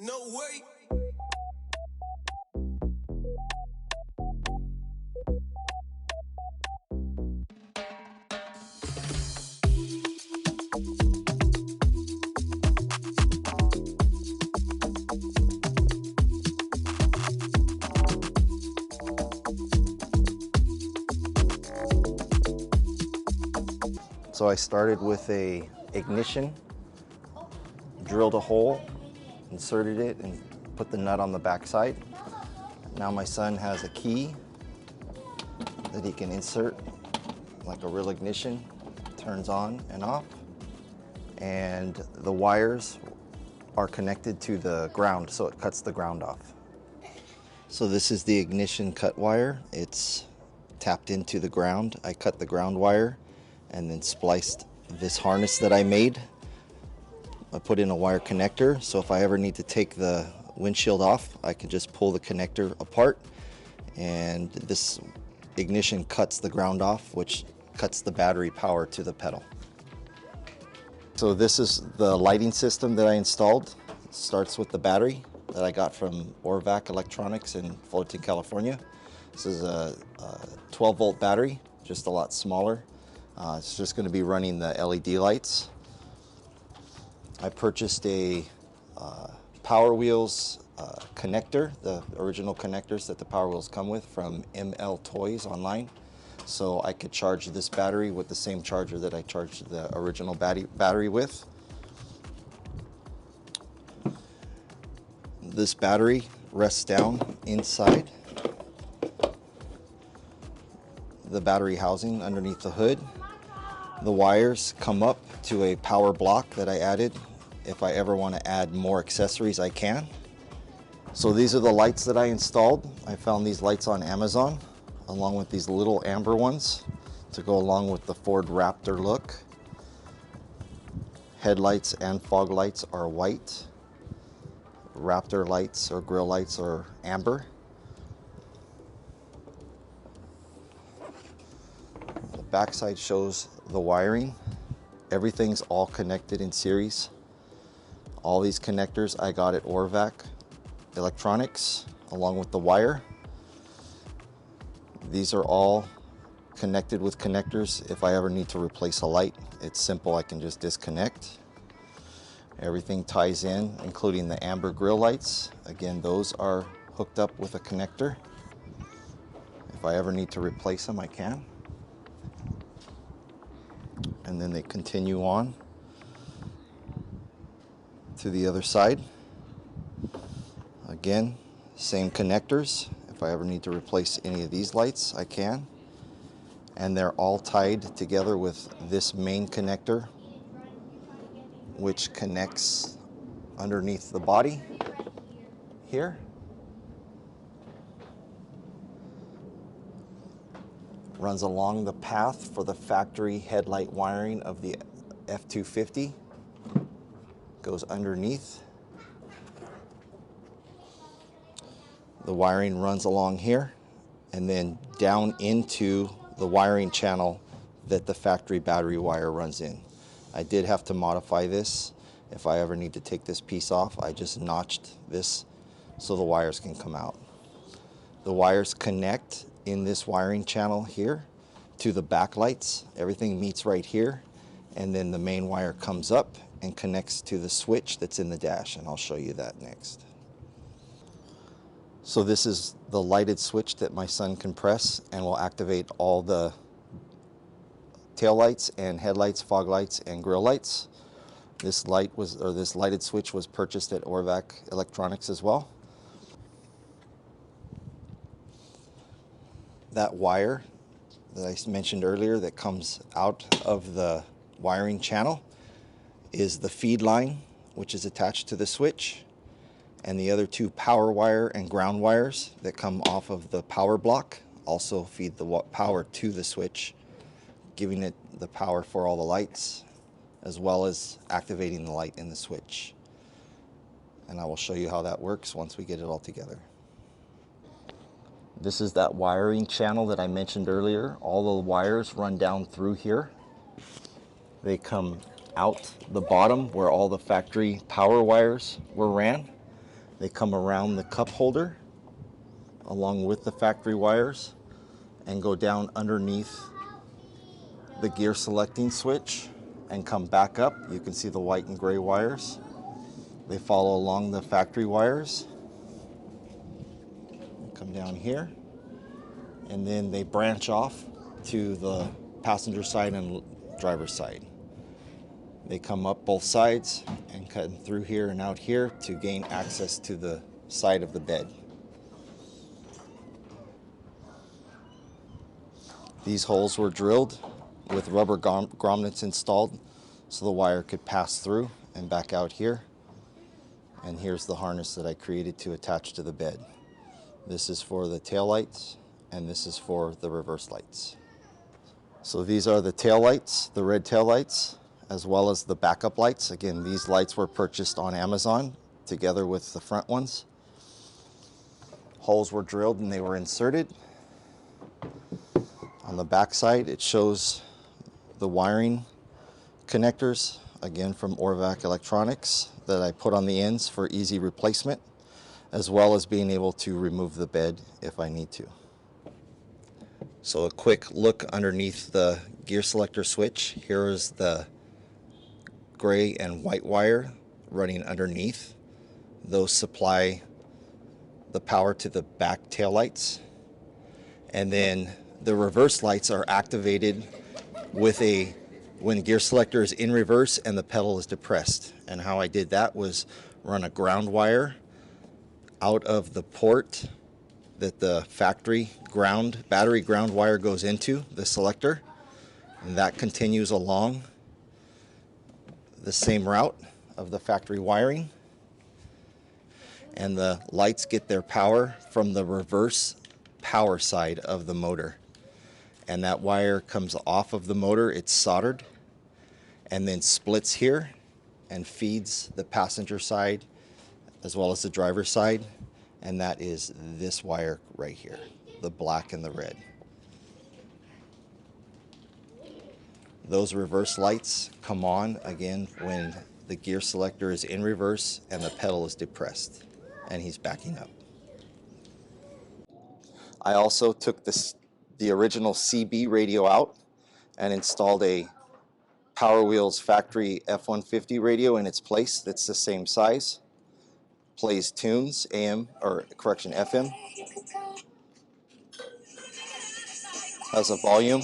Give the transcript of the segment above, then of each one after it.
No way. So I started with a ignition, drilled a hole, inserted it, and put the nut on the back side. Now my son has a key that he can insert like a real ignition, turns on and off, and the wires are connected to the ground, so it cuts the ground off. So this is the ignition cut wire. It's tapped into the ground. I cut the ground wire and then spliced this harness that I made. I put in a wire connector, so if I ever need to take the windshield off, I can just pull the connector apart, and this ignition cuts the ground off, which cuts the battery power to the pedal. So this is the lighting system that I installed. It starts with the battery that I got from Orvac Electronics in Fullerton, California. This is a 12-volt battery, just a lot smaller. It's just going to be running the LED lights. I purchased a PowerWheels connector, the original connectors that the PowerWheels come with from ML Toys online. So I could charge this battery with the same charger that I charged the original battery with. This battery rests down inside the battery housing underneath the hood. The wires come up to a power block that I added. If I ever want to add more accessories, I can. So these are the lights that I installed. I found these lights on Amazon, along with these little amber ones to go along with the Ford Raptor look. Headlights and fog lights are white. Raptor lights or grill lights are amber. The backside shows the wiring. Everything's all connected in series. All these connectors I got at Orvac Electronics along with the wire. These are all connected with connectors. If I ever need to replace a light, it's simple, I can just disconnect. Everything ties in, including the amber grill lights. Again, those are hooked up with a connector. If I ever need to replace them, I can. And then they continue on to the other side. Again, same connectors. If I ever need to replace any of these lights, I can. And they're all tied together with this main connector, which connects underneath the body here. Runs along the path for the factory headlight wiring of the F250. Goes underneath. The wiring runs along here and then down into the wiring channel that the factory battery wire runs in. I did have to modify this. If I ever need to take this piece off, I just notched this so the wires can come out. The wires connect in this wiring channel here to the backlights. Everything meets right here, and then the main wire comes up and connects to the switch that's in the dash, and I'll show you that next. So this is the lighted switch that my son can press and will activate all the tail lights and headlights, fog lights, and grill lights. This lighted switch was purchased at Orvac Electronics as well. That wire that I mentioned earlier that comes out of the wiring channel is the feed line, which is attached to the switch, and the other two power wire and ground wires that come off of the power block also feed the power to the switch, giving it the power for all the lights, as well as activating the light in the switch. And I will show you how that works once we get it all together. This is that wiring channel that I mentioned earlier. All the wires run down through here. They come out the bottom where all the factory power wires were ran. They come around the cup holder along with the factory wires and go down underneath the gear selecting switch and come back up. You can see the white and gray wires. They follow along the factory wires, come down here, and then they branch off to the passenger side and driver's side. They come up both sides and cut through here and out here to gain access to the side of the bed. These holes were drilled with rubber grommets installed so the wire could pass through and back out here. And here's the harness that I created to attach to the bed. This is for the tail lights and this is for the reverse lights. So these are the tail lights, the red tail lights, as well as the backup lights. Again, these lights were purchased on Amazon together with the front ones. Holes were drilled and they were inserted. On the back side, it shows the wiring connectors, again from Orvac Electronics, that I put on the ends for easy replacement, as well as being able to remove the bed if I need to. So a quick look underneath the gear selector switch. Here is the gray and white wire running underneath. Those supply the power to the back tail lights. And then the reverse lights are activated with when the gear selector is in reverse and the pedal is depressed. And how I did that was run a ground wire out of the port that the factory battery ground wire goes into the selector, and that continues along the same route of the factory wiring, and the lights get their power from the reverse power side of the motor, and that wire comes off of the motor. It's soldered and then splits here and feeds the passenger side as well as the driver's side, and that is this wire right here, the black and the red. Those reverse lights come on again when the gear selector is in reverse and the pedal is depressed and he's backing up. I also took the original CB radio out and installed a PowerWheel's factory F150 radio in its place that's the same size. Plays tunes, AM, or correction, FM. Has a volume.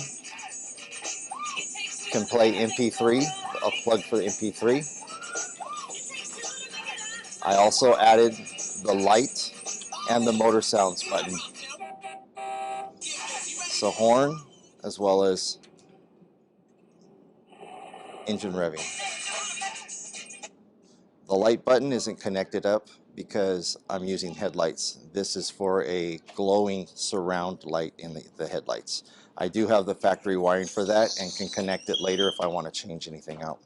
Can play MP3, a plug for the MP3. I also added the light and the motor sounds button. So horn as well as engine revving. The light button isn't connected up because I'm using headlights. This is for a glowing surround light in the headlights. I do have the factory wiring for that and can connect it later if I want to change anything out.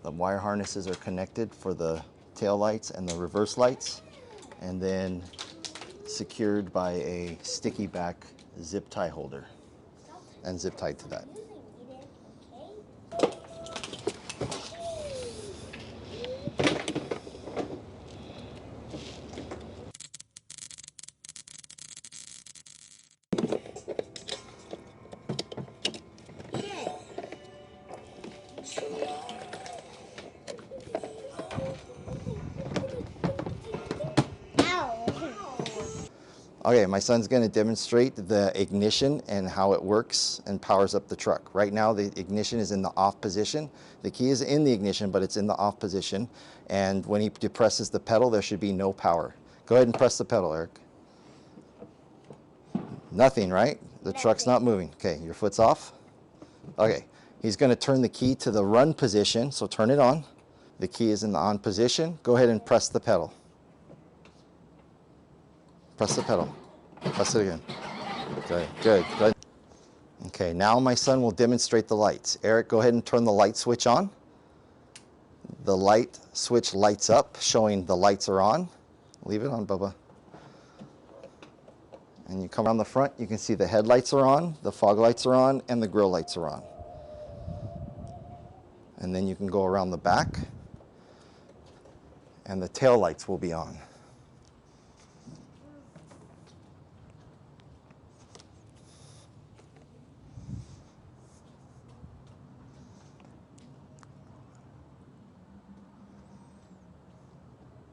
The wire harnesses are connected for the tail lights and the reverse lights, and then secured by a sticky back zip tie holder and zip tied to that. Okay, my son's going to demonstrate the ignition and how it works and powers up the truck. Right now the ignition is in the off position. The key is in the ignition, but it's in the off position. And when he depresses the pedal, there should be no power. Go ahead and press the pedal, Eric. Nothing, right? The truck's not moving. Okay, your foot's off. Okay, he's going to turn the key to the run position, so turn it on. The key is in the on position. Go ahead and press the pedal. Press the pedal. Press it again. Okay, good, good. Okay, now my son will demonstrate the lights. Eric, go ahead and turn the light switch on. The light switch lights up, showing the lights are on. Leave it on, Bubba. And you come around the front, you can see the headlights are on, the fog lights are on, and the grill lights are on. And then you can go around the back, and the tail lights will be on.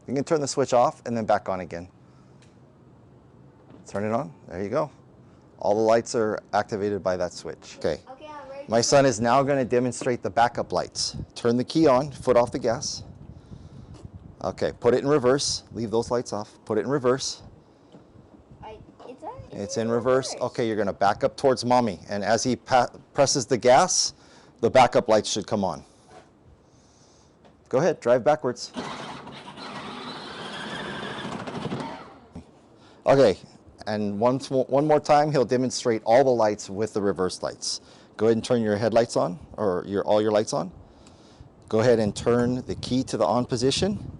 You can turn the switch off and then back on again. Turn it on. There you go. All the lights are activated by that switch. Okay. My son is now going to demonstrate the backup lights. Turn the key on, foot off the gas. Okay, put it in reverse. Leave those lights off. Put it in reverse. It's in reverse. Okay, you're going to back up towards mommy. And as he presses the gas, the backup lights should come on. Go ahead, drive backwards. Okay, and one more time, he'll demonstrate all the lights with the reverse lights. Go ahead and turn your headlights on, or all your lights on. Go ahead and turn the key to the on position,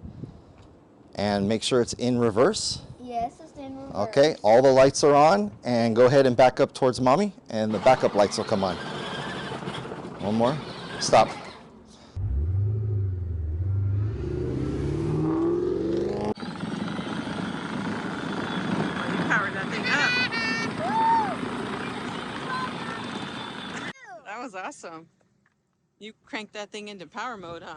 and make sure it's in reverse. Yes, it's in reverse. Okay, all the lights are on, and go ahead and back up towards mommy, and the backup lights will come on. One more. Stop. That was awesome. You cranked that thing into power mode, huh?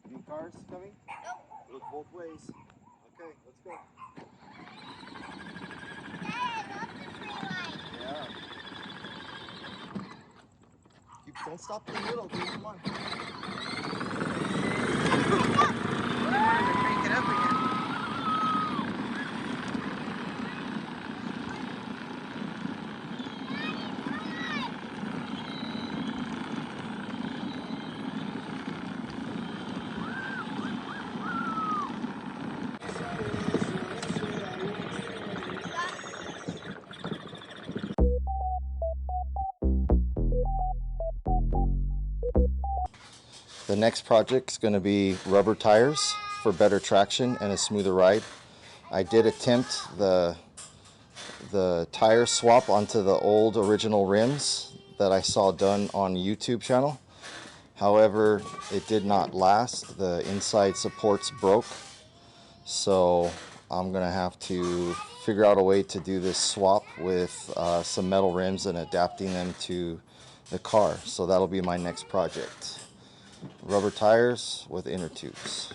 Any cars coming? Nope. Look both ways. Okay, let's go. Yeah. Don't stop in the middle, dude. Come on. Crank it up again. The next project is going to be rubber tires for better traction and a smoother ride. I did attempt the tire swap onto the old original rims that I saw done on YouTube channel. However, it did not last. The inside supports broke. So I'm going to have to figure out a way to do this swap with some metal rims and adapting them to the car. So that'll be my next project. Rubber tires with inner tubes.